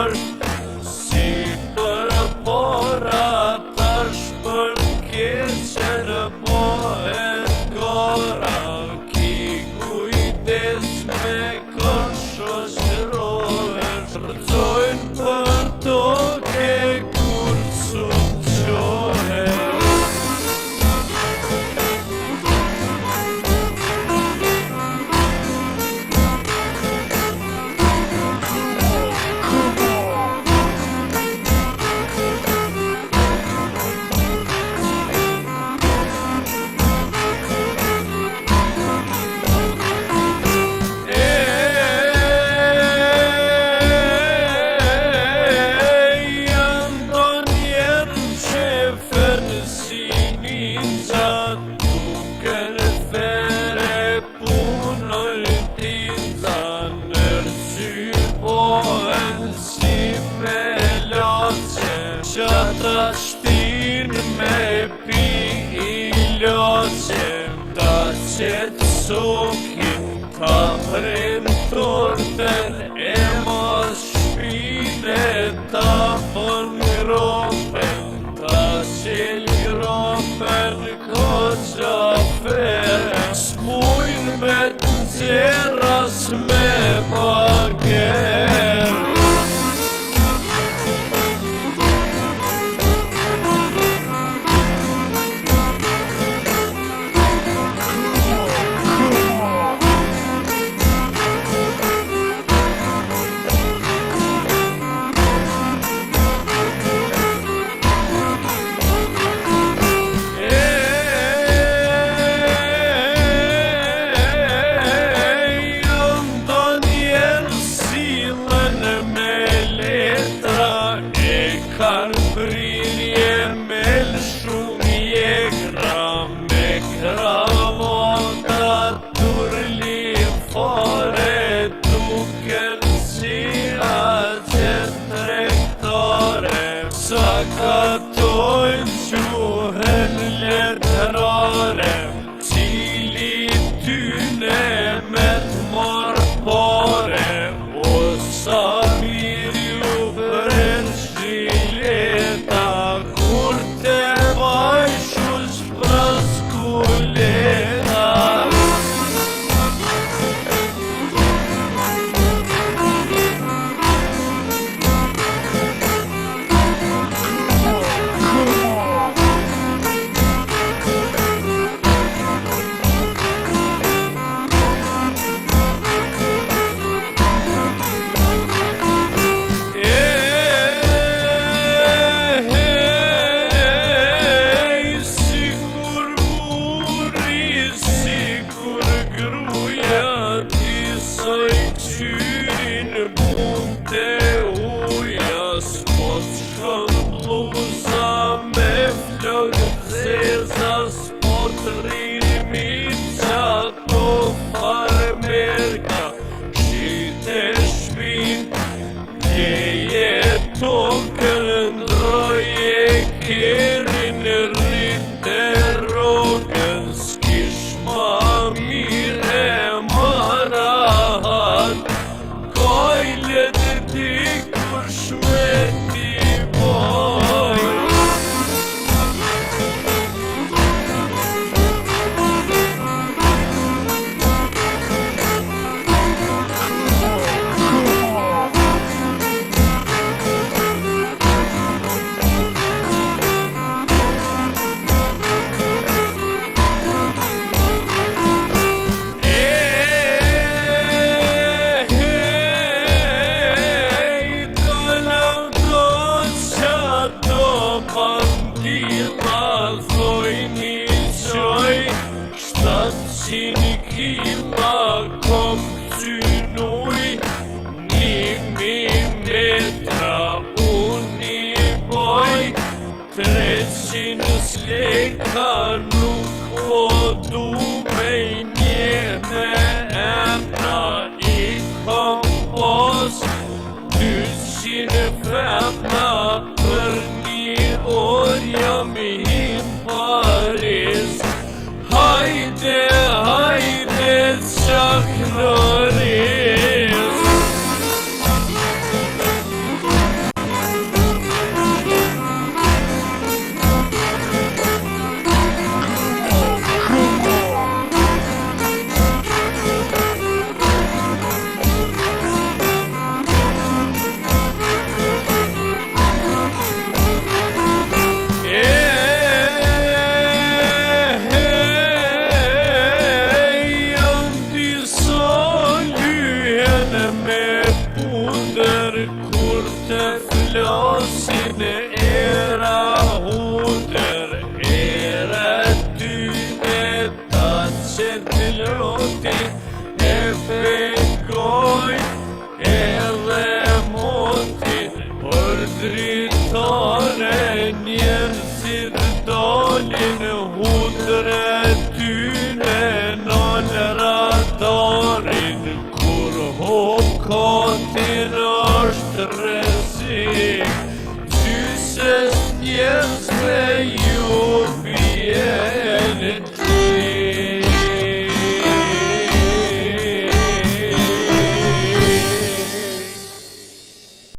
është si për pora, tash për keqen pohet gora. Ki kujdes me kon shoqërohesh, rëzojnë për toke kur subqohesh. Qata shtin me pi I loqem, ta qetë sokin, ta prim torten, e mos shpine, ta pon gropen, ta qel gropen, koqa fer, s'mujn me t'nxeras me pager. Katojnë quhen letërare, cili tyne me t'marrë pare, o sa mirë ju pren shileta, kur te vajshu shpraskuleta. Tokën ndroje kerin rrite rogën, s'kish ma mire ma rahat, kajlet ti kur shmeti boj. Kila kom cynuj, 1000 metra unë I boj, 300 sleka nuk po du me një me emra I kom pos, 200 femna për një orë jam I Paris. Hajde, hajde, qak në ris. kur të flasin era hudër, era tyne ta që të lotin e pekoj edhe motin për dritare njerëzit dalin hudre tyne në radarin kur hop katin është